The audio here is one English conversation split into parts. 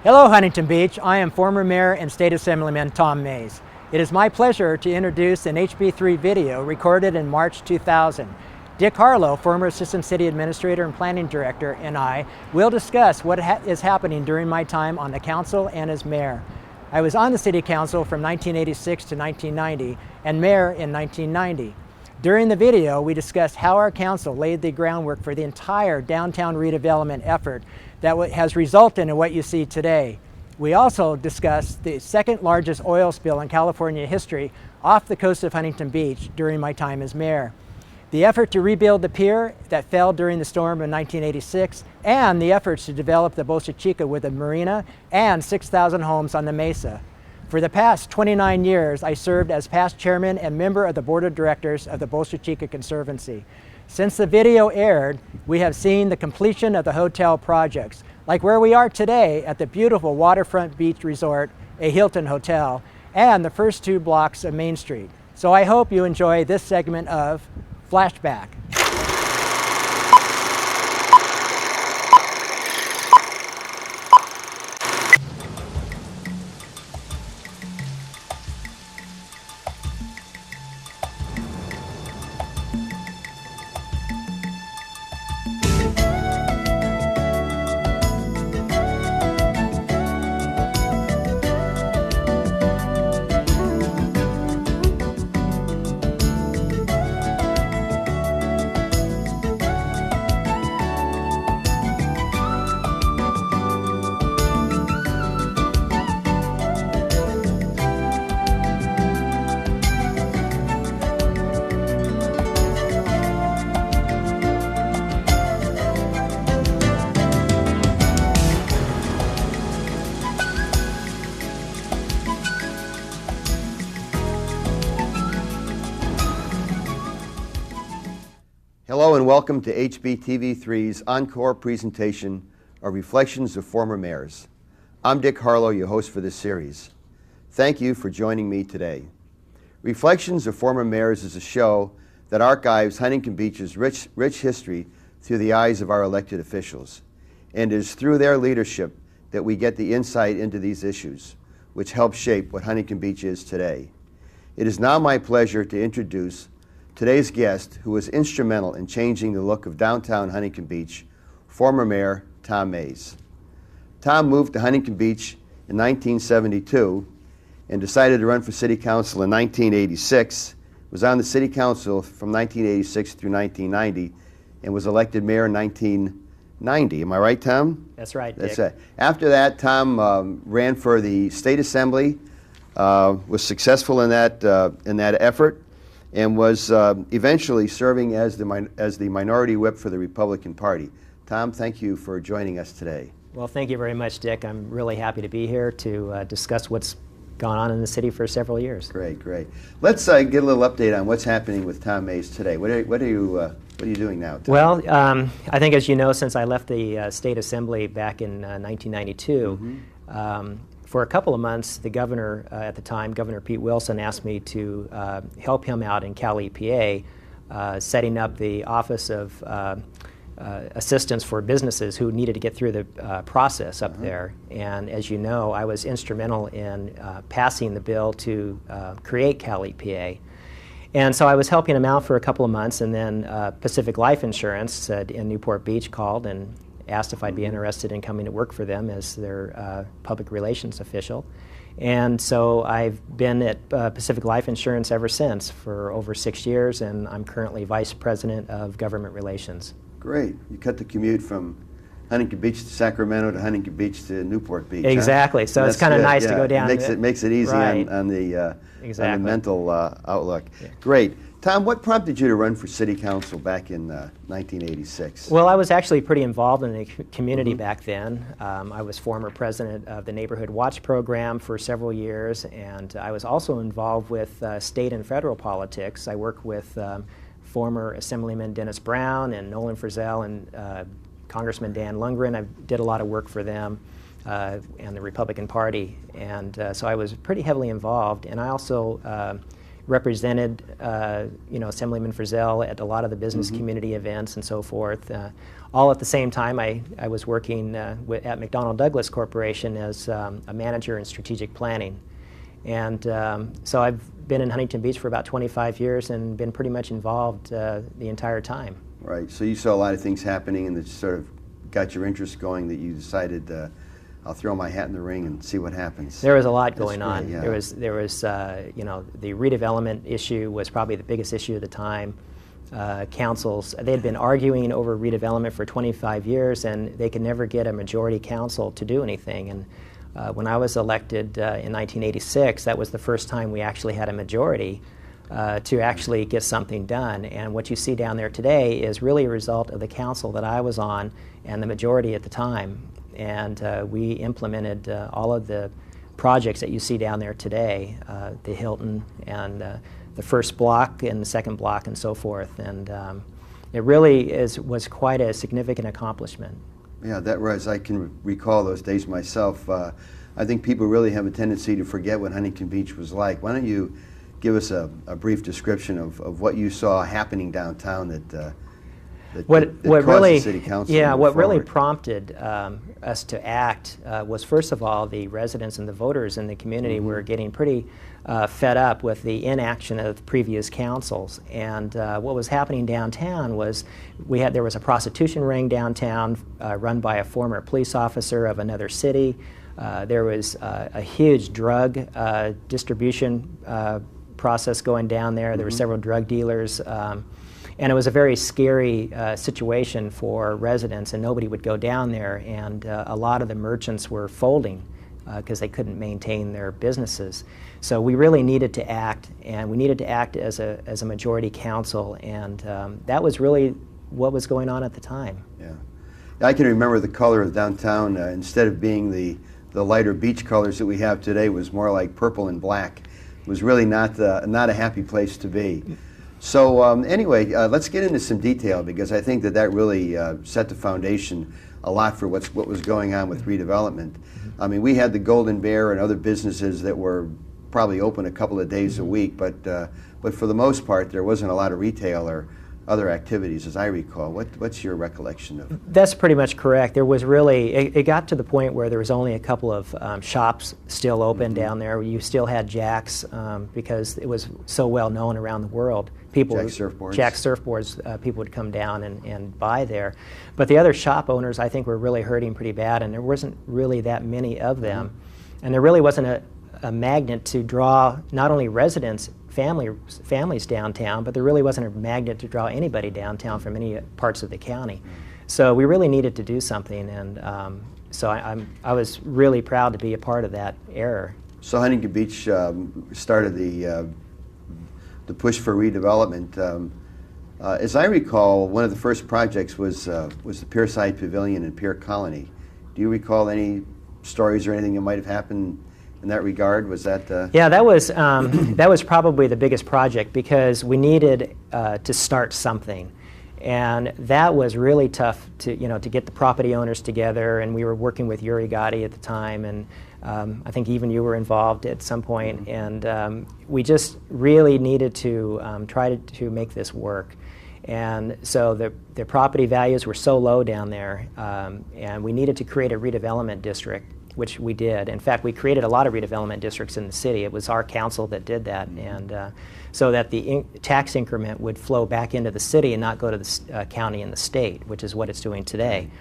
Hello, Huntington Beach. I am former Mayor and State Assemblyman Tom Mays. It is my pleasure to introduce an HB3 video recorded in March 2000. Dick Harlow, former Assistant City Administrator and Planning Director, and I will discuss what is happening during my time on the council and as mayor. I was on the City Council from 1986 to 1990 and mayor in 1990. During the video, we discussed how our council laid the groundwork for the entire downtown redevelopment effort that has resulted in what you see today. We also discussed the second largest oil spill in California history off the coast of Huntington Beach during my time as mayor. The effort to rebuild the pier that fell during the storm in 1986, and the efforts to develop the Bolsa Chica with a marina and 6,000 homes on the mesa. For the past 29 years, I served as past chairman and member of the board of directors of the Bolsa Chica Conservancy. Since the video aired, we have seen the completion of the hotel projects, like where we are today at the beautiful waterfront beach resort, a Hilton Hotel, and the first 2 blocks of Main Street. So I hope you enjoy this segment of Flashback. Hello and welcome to HBTV3's encore presentation of Reflections of Former Mayors. I'm Dick Harlow, your host for this series. Thank you for joining me today. Reflections of Former Mayors is a show that archives Huntington Beach's rich history through the eyes of our elected officials. And it is through their leadership that we get the insight into these issues, which help shape what Huntington Beach is today. It is now my pleasure to introduce today's guest, who was instrumental in changing the look of downtown Huntington Beach, former Mayor Tom Mays. Tom moved to Huntington Beach in 1972 and decided to run for City Council in 1986, was on the City Council from 1986 through 1990, and was elected mayor in 1990. Am I right, Tom? That's right, Dick. That's it. After that, Tom ran for the State Assembly, was successful in that effort, and was eventually serving as the minority whip for the Republican Party. Tom, thank you for joining us today. Well, thank you very much, Dick. I'm really happy to be here to discuss what's gone on in the city for several years. Great, great. Let's get a little update on what's happening with Tom Mays today. What are you doing now, Tom? Well, I think, as you know, since I left the State Assembly back in 1992, for a couple of months, the governor at the time, Governor Pete Wilson, asked me to help him out in Cal EPA, setting up the Office of Assistance for businesses who needed to get through the process up there. And as you know, I was instrumental in passing the bill to create Cal EPA. And so I was helping him out for a couple of months, and then Pacific Life Insurance in Newport Beach called and asked if I'd be interested in coming to work for them as their public relations official. And so I've been at Pacific Life Insurance ever since for over 6 years, and I'm currently Vice President of Government Relations. Great. You cut the commute from Huntington Beach to Sacramento to Huntington Beach to Newport Beach. Exactly. Huh? So it's kind of nice to go down. It makes it easy right. on the exactly. mental outlook. Yeah. Great. Tom, what prompted you to run for City Council back in 1986? Well, I was actually pretty involved in the community back then. I was former president of the Neighborhood Watch program for several years, and I was also involved with state and federal politics. I worked with former Assemblyman Dennis Brown and Nolan Frizzell and Congressman Dan Lundgren. I did a lot of work for them and the Republican Party, and so I was pretty heavily involved. And I also represented, Assemblyman Frizzell at a lot of the business community events and so forth. All at the same time, I was working at McDonnell Douglas Corporation as a manager in strategic planning. And so I've been in Huntington Beach for about 25 years and been pretty much involved the entire time. Right, so you saw a lot of things happening and that sort of got your interest going, that you decided, I'll throw my hat in the ring and see what happens. There was a lot going on. Yeah. There was the redevelopment issue was probably the biggest issue at the time. Councils, they had been arguing over redevelopment for 25 years, and they could never get a majority council to do anything. And when I was elected in 1986, that was the first time we actually had a majority to actually get something done. And what you see down there today is really a result of the council that I was on and the majority at the time. And we implemented all of the projects that you see down there today, the Hilton and the first block and the second block and so forth. And it really was quite a significant accomplishment. Yeah, that was, I can recall those days myself. I think people really have a tendency to forget what Huntington Beach was like. Why don't you give us a brief description of what you saw happening downtown that caused the city council to move what really forward? Prompted us to act was, first of all, the residents and the voters in the community were getting pretty fed up with the inaction of previous councils. And what was happening downtown was there was a prostitution ring downtown run by a former police officer of another city. There was a huge drug distribution process going down there. There were several drug dealers. And it was a very scary situation for residents, and nobody would go down there. And a lot of the merchants were folding because they couldn't maintain their businesses. So we really needed to act, and we needed to act as a majority council, and that was really what was going on at the time. Yeah, I can remember the color of downtown. Instead of being the lighter beach colors that we have today, was more like purple and black. It was really not a happy place to be. So anyway, let's get into some detail, because I think that really set the foundation a lot for what was going on with redevelopment. I mean, we had the Golden Bear and other businesses that were probably open a couple of days a week, but for the most part, there wasn't a lot of retail or other activities, as I recall. What's your recollection of? That's pretty much correct. There was really, it got to the point where there was only a couple of shops still open down there. You still had Jack's because it was so well known around the world. Jack's Surfboards. Jack's Surfboards, people would come down and buy there. But the other shop owners, I think, were really hurting pretty bad, and there wasn't really that many of them. And there really wasn't a magnet to draw not only residents, families downtown, but there really wasn't a magnet to draw anybody downtown from any parts of the county. So we really needed to do something, and so I was really proud to be a part of that era. So Huntington Beach started the push for redevelopment. As I recall, one of the first projects was the Pierside Pavilion and Pier Colony. Do you recall any stories or anything that might have happened in that regard? Was that? Yeah, that was probably the biggest project, because we needed to start something, and that was really tough to get the property owners together. And we were working with Uri Gotti at the time, and I think even you were involved at some point. And we just really needed to try to make this work. And so the property values were so low down there, and we needed to create a redevelopment district, which we did. In fact, we created a lot of redevelopment districts in the city. It was our council that did that, and so that the tax increment would flow back into the city and not go to the county and the state, which is what it's doing today.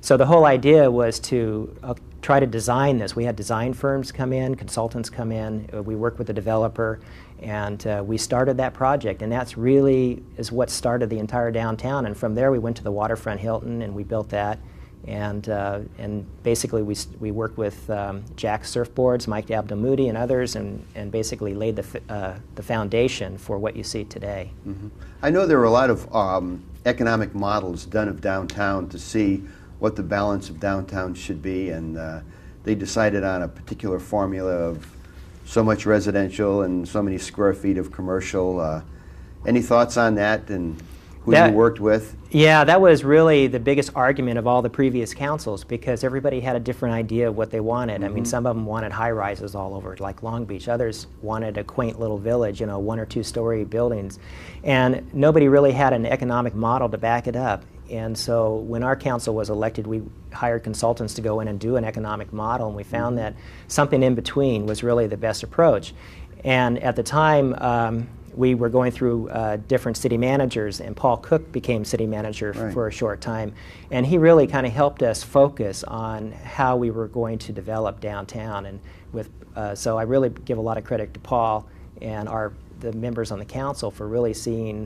So the whole idea was to try to design this. We had design firms come in, consultants come in, we worked with the developer, and we started that project, and that's really is what started the entire downtown. And from there we went to the waterfront Hilton, and we built that. And basically we worked with Jack's Surfboards, Mike Abdelmoudi, and others, and basically laid the foundation for what you see today. I know there were a lot of economic models done of downtown to see what the balance of downtown should be, and they decided on a particular formula of so much residential and so many square feet of commercial. Any thoughts on that? And who you worked with? Yeah, that was really the biggest argument of all the previous councils, because everybody had a different idea of what they wanted. I mean, some of them wanted high-rises all over, like Long Beach. Others wanted a quaint little village, you know, 1 or 2 story buildings. And nobody really had an economic model to back it up. And so when our council was elected, we hired consultants to go in and do an economic model, and we found that something in between was really the best approach. And at the time, we were going through different city managers, and Paul Cook became city manager for a short time. And he really kind of helped us focus on how we were going to develop downtown. And so I really give a lot of credit to Paul and the members on the council for really seeing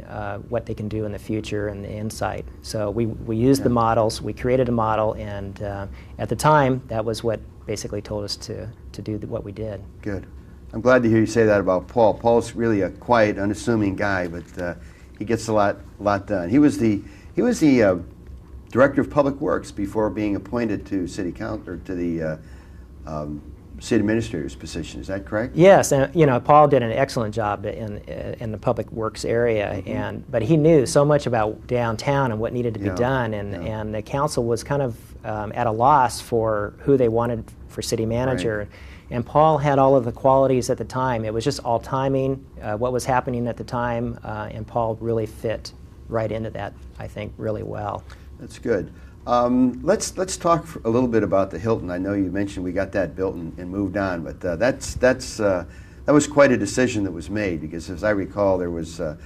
what they can do in the future and the insight. So we used the models, we created a model, and at the time, that was what basically told us to do what we did. Good. I'm glad to hear you say that about Paul. Paul's really a quiet, unassuming guy, but he gets a lot done. He was the director of public works before being appointed to city council, or to the city administrator's position. Is that correct? Yes, and you know, Paul did an excellent job in the public works area, but he knew so much about downtown and what needed to be done, and the council was kind of at a loss for who they wanted for city manager. Right. And Paul had all of the qualities at the time. It was just all timing, what was happening at the time, and Paul really fit right into that, I think, really well. That's good. Let's talk a little bit about the Hilton. I know you mentioned we got that built and moved on, but that was quite a decision that was made, because as I recall, there was a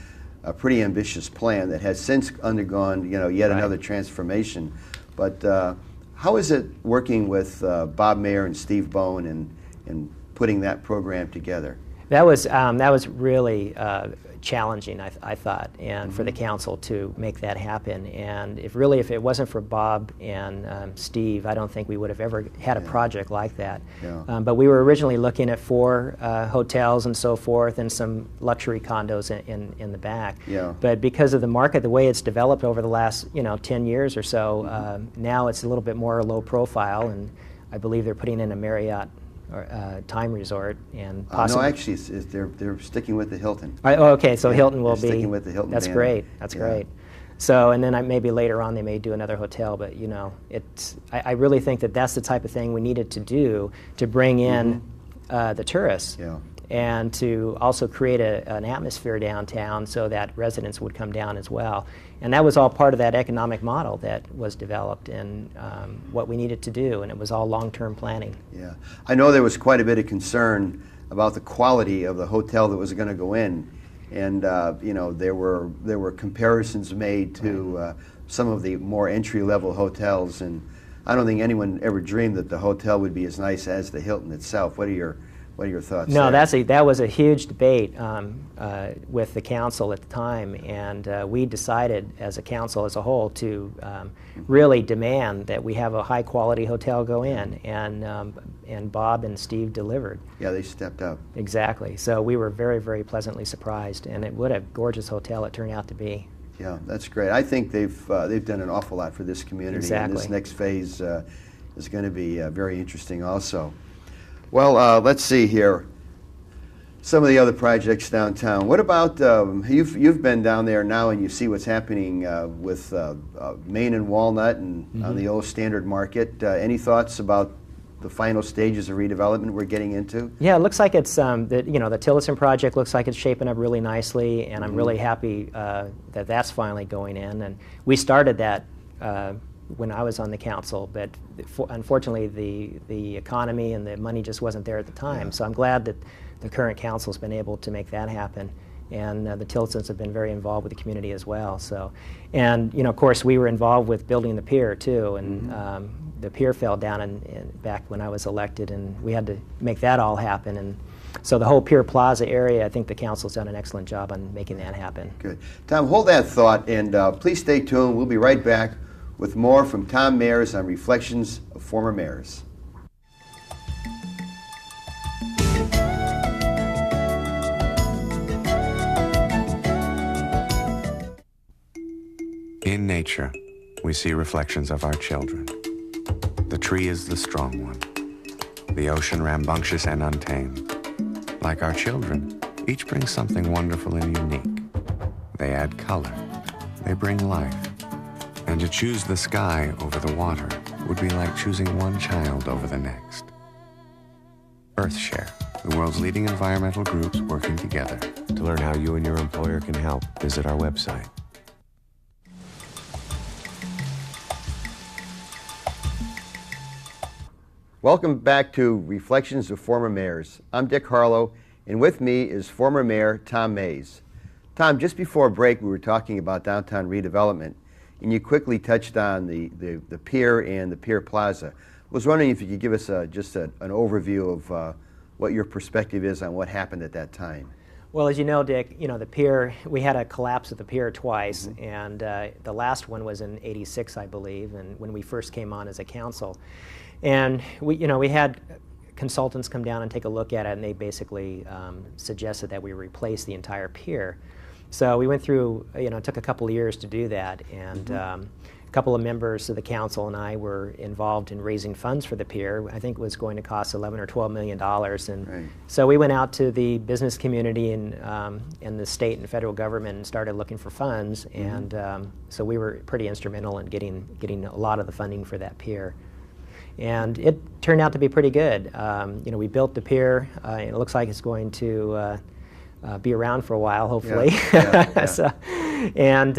pretty ambitious plan that has since undergone, you know, yet another transformation. But how is it working with Bob Mayer and Steve Bone and putting that program together? That was really challenging, I thought, and for the council to make that happen. And if it wasn't for Bob and Steve, I don't think we would have ever had a project like that. Yeah. But we were originally looking at 4 hotels and so forth, and some luxury condos in the back. Yeah. But because of the market, the way it's developed over the last 10 years or so, now it's a little bit more low profile, and I believe they're putting in a Marriott time resort, and possibly. No, actually, they're sticking with the Hilton. Okay, so Hilton will be sticking with the Hilton. That's banner. great. That's great. So, and then maybe later on they may do another hotel, but you know, I really think that that's the type of thing we needed to do to bring in the tourists. Yeah. And to also create an atmosphere downtown so that residents would come down as well. And that was all part of that economic model that was developed, and what we needed to do, and it was all long-term planning. Yeah, I know there was quite a bit of concern about the quality of the hotel that was going to go in, and you know, there were comparisons made to some of the more entry-level hotels, and I don't think anyone ever dreamed that the hotel would be as nice as the Hilton itself. What are your thoughts? No, there? that was a huge debate with the council at the time, and we decided as a council as a whole to really demand that we have a high-quality hotel go in, and Bob and Steve delivered. Yeah, they stepped up. Exactly. So we were very, very pleasantly surprised, and what a gorgeous hotel it turned out to be. Yeah, that's great. I think they've done an awful lot for this community, Exactly. and this next phase is going to be very interesting also. Well, let's see here. Some of the other projects downtown. What about you've been down there now, and you see what's happening with Main and Walnut and on the old Standard Market. Any thoughts about the final stages of redevelopment we're getting into? Yeah, it looks like it's the Tillotson project looks like it's shaping up really nicely, and I'm really happy that that's finally going in. And we started that when I was on the council, but unfortunately the economy and the money just wasn't there at the time. Yeah. So I'm glad that the current council's been able to make that happen, and the Tillotsons have been very involved with the community as well. So, and of course we were involved with building the pier too, and the pier fell down back when I was elected, and we had to make that all happen. And so the whole Pier Plaza area, I think the council's done an excellent job on making that happen. Good. Tom, hold that thought, and please stay tuned. We'll be right back with more from Tom Mayers on Reflections of Former Mayors. In nature, we see reflections of our children. The tree is the strong one, the ocean rambunctious and untamed. Like our children, each brings something wonderful and unique. They add color, They bring life. And to choose the sky over the water would be like choosing one child over the next. EarthShare, the world's leading environmental groups working together. To learn how you and your employer can help, visit our website. Welcome back to Reflections of Former Mayors. I'm Dick Harlow, and with me is former Mayor Tom Mays. Tom, just before break, we were talking about downtown redevelopment, and you quickly touched on the pier and the pier plaza. I was wondering if you could give us just an overview of what your perspective is on what happened at that time. Well, as you know, Dick, the pier, we had a collapse of the pier twice, and the last one was in '86, I believe, and when we first came on as a council. And we had consultants come down and take a look at it, and they basically suggested that we replace the entire pier. So we went through, it took a couple of years to do that, and a couple of members of the council and I were involved in raising funds for the pier. I think it was going to cost $11 or $12 million, and so we went out to the business community and the state and federal government and started looking for funds, and so we were pretty instrumental in getting a lot of the funding for that pier. And it turned out to be pretty good. We built the pier, and it looks like it's going to be around for a while, hopefully. Yeah. So, and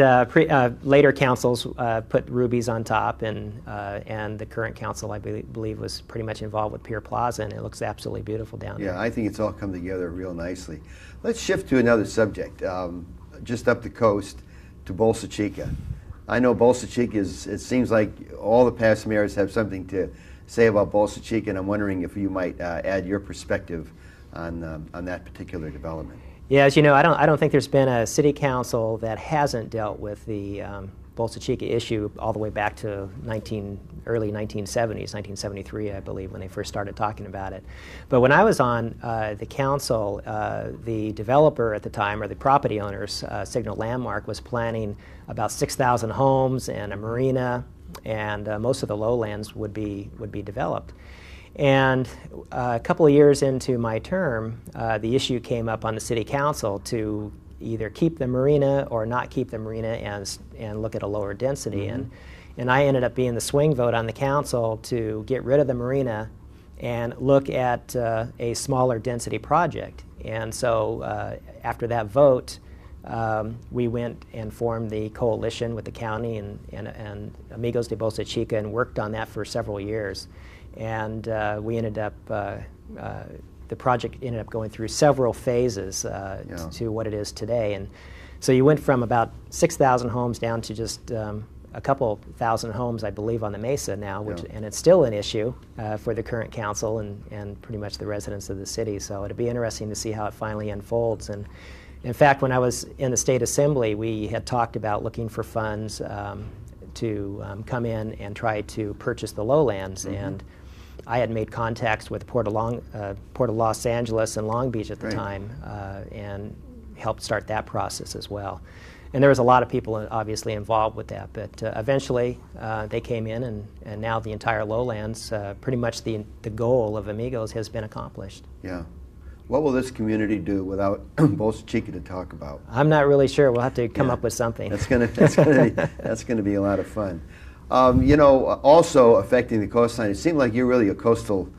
later councils put rubies on top, and the current council, I believe, was pretty much involved with Pier Plaza, and it looks absolutely beautiful down there. Yeah, I think it's all come together real nicely. Let's shift to another subject, just up the coast to Bolsa Chica. I know Bolsa Chica it seems like all the past mayors have something to say about Bolsa Chica, and I'm wondering if you might add your perspective on that particular development. Yeah, as you know, I don't think there's been a city council that hasn't dealt with the Bolsa Chica issue all the way back to early 1970s, 1973, I believe, when they first started talking about it. But when I was on the council, the developer at the time, or the property owners, Signal Landmark, was planning about 6,000 homes and a marina, and most of the lowlands would be developed. And a couple of years into my term, the issue came up on the city council to either keep the marina or not keep the marina and look at a lower density. And I ended up being the swing vote on the council to get rid of the marina and look at a smaller density project. And so after that vote, we went and formed the coalition with the county and Amigos de Bolsa Chica and worked on that for several years. And we ended up, the project ended up going through several phases to what it is today. And so you went from about 6,000 homes down to just a couple thousand homes, I believe, on the Mesa now, and it's still an issue for the current council and pretty much the residents of the city. So it'll be interesting to see how it finally unfolds. And in fact, when I was in the State Assembly, we had talked about looking for funds to come in and try to purchase the lowlands. And I had made contacts with Port of Los Angeles and Long Beach at the time, and helped start that process as well. And there was a lot of people obviously involved with that, but eventually they came in, and now the entire lowlands, pretty much the goal of Amigos has been accomplished. Yeah. What will this community do without Bolsa Chica to talk about? I'm not really sure. We'll have to come up with something. That's gonna be a lot of fun. Also affecting the coastline, it seemed like you're really a coastal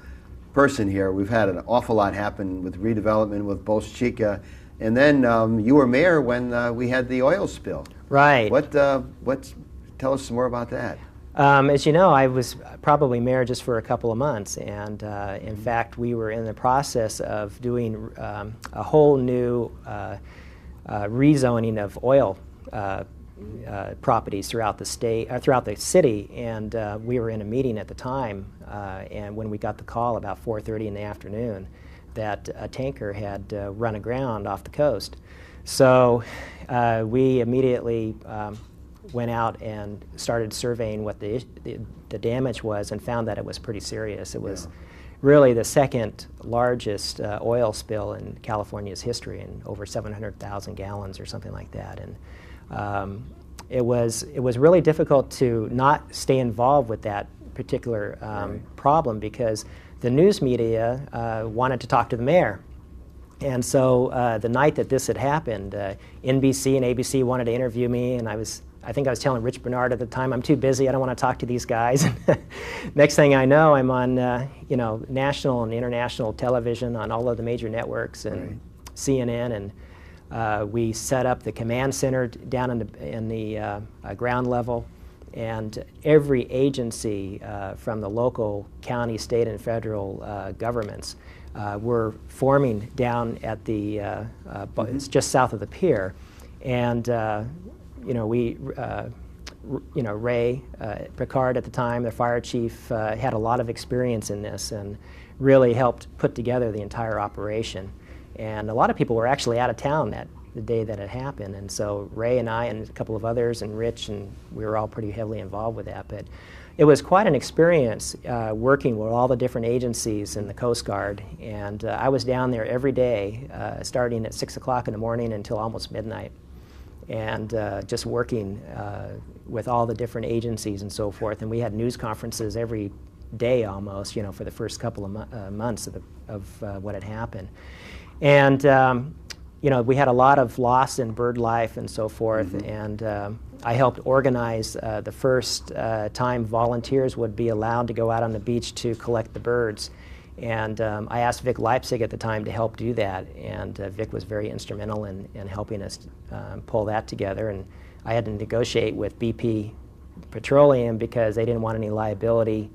person here. We've had an awful lot happen with redevelopment, with Bolsa Chica, and then you were mayor when we had the oil spill. Right. Tell us some more about that. As you know, I was probably mayor just for a couple of months, and in fact, we were in the process of doing a whole new rezoning of oil properties throughout the state, throughout the city, and we were in a meeting at the time, and when we got the call about 4:30 in the afternoon that a tanker had run aground off the coast. So we immediately went out and started surveying what the damage was and found that it was pretty serious. It was really the second largest oil spill in California's history, and over 700,000 gallons or something like that. And it was really difficult to not stay involved with that particular problem, because the news media wanted to talk to the mayor. And so the night that this had happened, NBC and ABC wanted to interview me, and I was I think I was telling Rich Bernard at the time, I'm too busy, I don't want to talk to these guys. Next thing I know, I'm on national and international television on all of the major networks and CNN, and we set up the command center down in the ground level, and every agency from the local, county, state, and federal governments were forming down at the, it's just south of the pier. And Ray Picard at the time, the fire chief, had a lot of experience in this and really helped put together the entire operation. And a lot of people were actually out of town the day that it happened, and so Ray and I and a couple of others and Rich, and we were all pretty heavily involved with that. But it was quite an experience working with all the different agencies in the Coast Guard, and I was down there every day starting at 6 o'clock in the morning until almost midnight, and just working with all the different agencies and so forth. And we had news conferences every day almost, for the first couple of months of what had happened. And we had a lot of loss in bird life and so forth, and I helped organize the first time volunteers would be allowed to go out on the beach to collect the birds. And I asked Vic Leipzig at the time to help do that, and Vic was very instrumental in helping us pull that together. And I had to negotiate with BP Petroleum because they didn't want any liability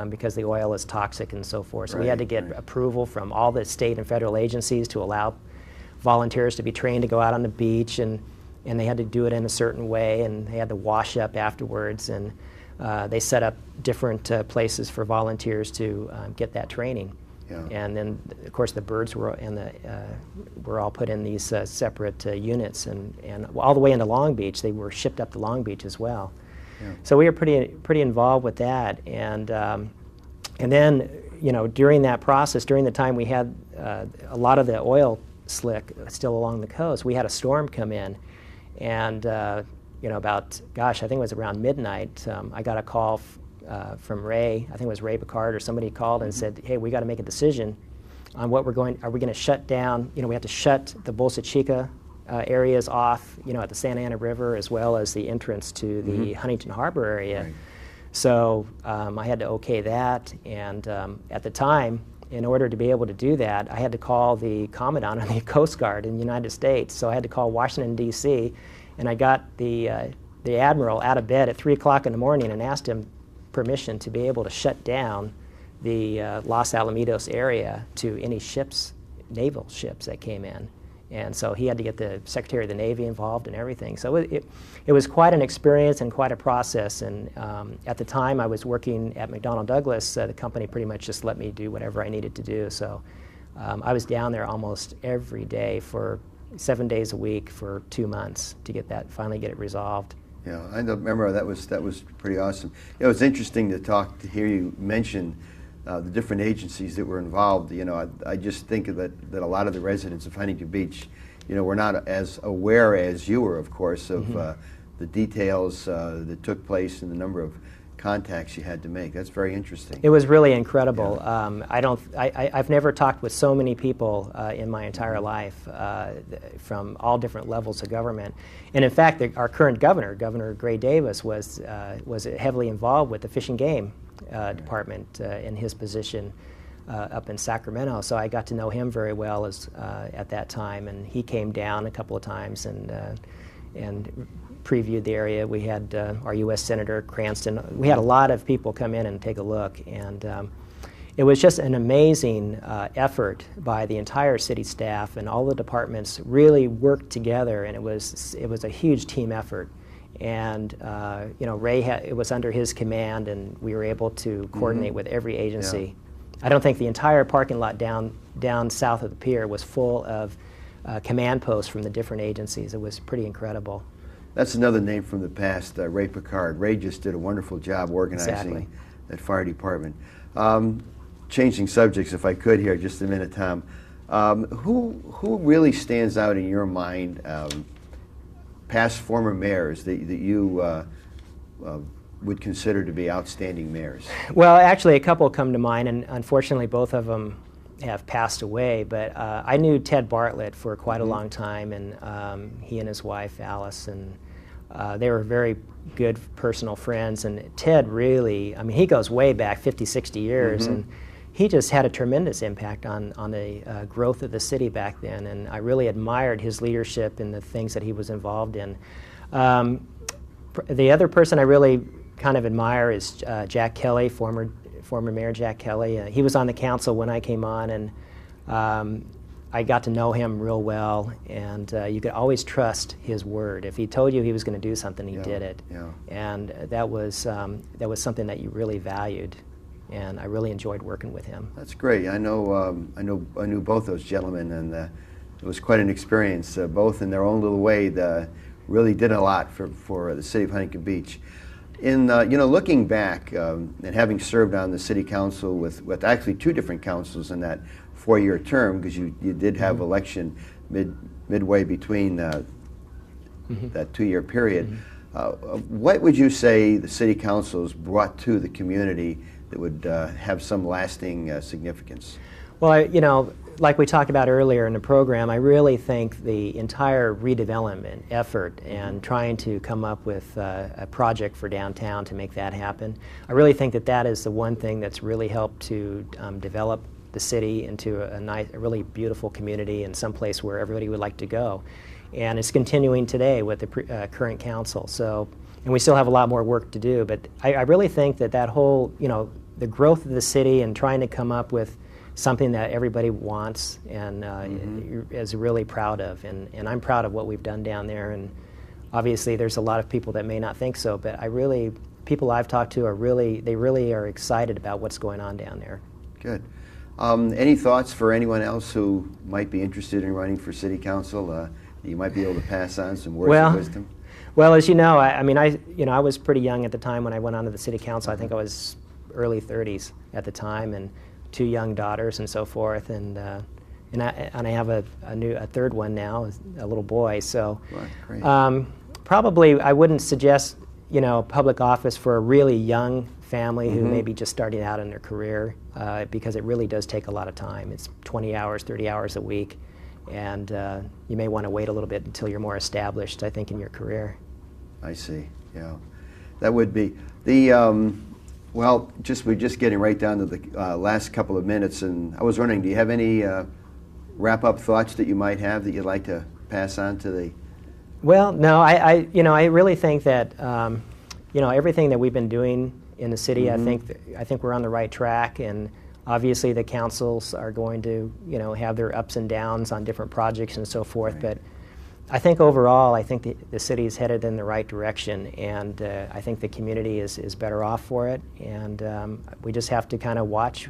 because the oil is toxic and so forth. So we had to get approval from all the state and federal agencies to allow volunteers to be trained to go out on the beach, and they had to do it in a certain way, and they had to wash up afterwards, and they set up different places for volunteers to get that training. Yeah. And then, of course, the birds were all put in these separate units, and all the way into Long Beach. They were shipped up to Long Beach as well. Yeah. So we were pretty involved with that, and then during that process, during the time we had a lot of the oil slick still along the coast, we had a storm come in, and about, I think it was around midnight, I got a call from Ray. I think it was Ray Picard or somebody called and said, hey, we got to make a decision on what are we going to shut down? We have to shut the Bolsa Chica areas off, at the Santa Ana River, as well as the entrance to the Huntington Harbor area. Right. So I had to okay that, and at the time, in order to be able to do that, I had to call the Commandant of the Coast Guard in the United States. So I had to call Washington, D.C., and I got the Admiral out of bed at 3 o'clock in the morning and asked him permission to be able to shut down the Los Alamitos area to any ships, naval ships that came in. And so he had to get the Secretary of the Navy involved and everything. So it was quite an experience and quite a process. And at the time I was working at McDonnell Douglas, the company pretty much just let me do whatever I needed to do. So I was down there almost every day for 7 days a week for 2 months to finally get it resolved. Yeah, I remember that was pretty awesome. It was interesting to hear you mention the different agencies that were involved. I just think that a lot of the residents of Huntington Beach, were not as aware as you were, of course, of the details that took place and the number of contacts you had to make. That's very interesting. It was really incredible. Yeah. I've never talked with so many people in my entire life from all different levels of government. And in fact, our current governor, Governor Gray Davis, was heavily involved with the Fish and Game department in his position up in Sacramento. So I got to know him very well at that time, and he came down a couple of times and previewed the area. We had our U.S. Senator Cranston. We had a lot of people come in and take a look, and it was just an amazing effort by the entire city staff, and all the departments really worked together, and it was a huge team effort. And Ray it was under his command, and we were able to coordinate with every agency. Yeah. I don't think the entire parking lot down south of the pier was full of command posts from the different agencies. It was pretty incredible. That's another name from the past, Ray Picard. Ray just did a wonderful job organizing that fire department. Changing subjects, if I could here, just a minute, Tom. Who really stands out in your mind, past former mayors that you would consider to be outstanding mayors? Well, actually, a couple come to mind, and unfortunately, both of them have passed away. But I knew Ted Bartlett for quite a long time, and he and his wife Alice, and They were very good personal friends, and Ted really, I mean, he goes way back 50, 60 years, and he just had a tremendous impact on the growth of the city back then, and I really admired his leadership and the things that he was involved in. The other person I really kind of admire is Jack Kelly, former Mayor Jack Kelly. He was on the council when I came on, and I got to know him real well, and you could always trust his word. If he told you he was going to do something, he did it. Yeah. And that was something that you really valued, and I really enjoyed working with him. That's great. I knew both those gentlemen, and it was quite an experience. Both in their own little way, really did a lot for the city of Huntington Beach. In looking back and having served on the city council with actually two different councils in that 4-year term, because you did have election midway between that 2-year period, what would you say the city councils brought to the community that would have some lasting significance? Well, like we talked about earlier in the program, I really think the entire redevelopment effort and trying to come up with a project for downtown to make that happen, I really think that is the one thing that's really helped to develop the city into a really beautiful community and someplace where everybody would like to go. And it's continuing today with the current council. So, and we still have a lot more work to do, but I really think that whole, the growth of the city and trying to come up with something that everybody wants and is really proud of. And I'm proud of what we've done down there. And obviously there's a lot of people that may not think so, but people I've talked to they really are excited about what's going on down there. Good. Any thoughts for anyone else who might be interested in running for city council? You might be able to pass on some words of wisdom. Well, as you know, I was pretty young at the time when I went onto the city council. I think I was early 30s at the time, and 2 young daughters and so forth, and I have a third one now, a little boy. So probably I wouldn't suggest public office for a really young family who may be just starting out in their career, because it really does take a lot of time. It's 20 hours, 30 hours a week, and you may want to wait a little bit until you're more established, I think, in your career. I see. Yeah, that would be the. Well, we're just getting right down to the last couple of minutes, and I was wondering, do you have any wrap-up thoughts that you might have that you'd like to pass on to the? Well, no, I really think that everything that we've been doing in the city, I think we're on the right track, and obviously the councils are going to have their ups and downs on different projects and so forth, right. But I think overall, I think the city is headed in the right direction, and I think the community is better off for it, and we just have to kind of watch,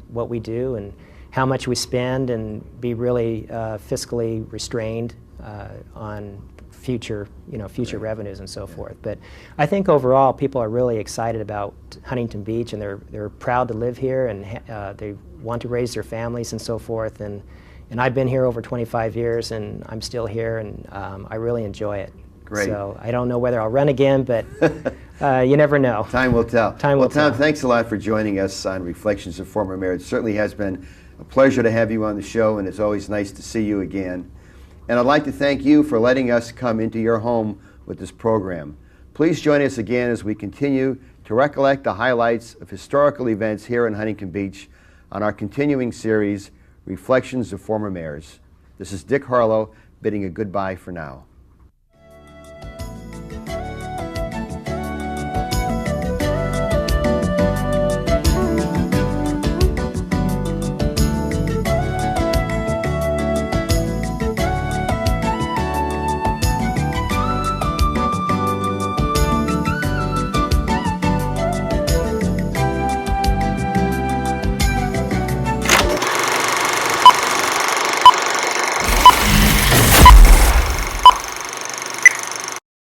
what we do and how much we spend, and be really fiscally restrained on future revenues and so forth. But I think overall, people are really excited about Huntington Beach, and they're proud to live here, and they want to raise their families and so forth. And I've been here over 25 years, and I'm still here, and I really enjoy it. Great. So I don't know whether I'll run again, but you never know. Time will tell. Time will tell. Tom, thanks a lot for joining us on Reflections of Former Mayor. It certainly has been a pleasure to have you on the show, and it's always nice to see you again. And I'd like to thank you for letting us come into your home with this program. Please join us again as we continue to recollect the highlights of historical events here in Huntington Beach on our continuing series, Reflections of Former Mayors. This is Dick Harlow bidding a goodbye for now.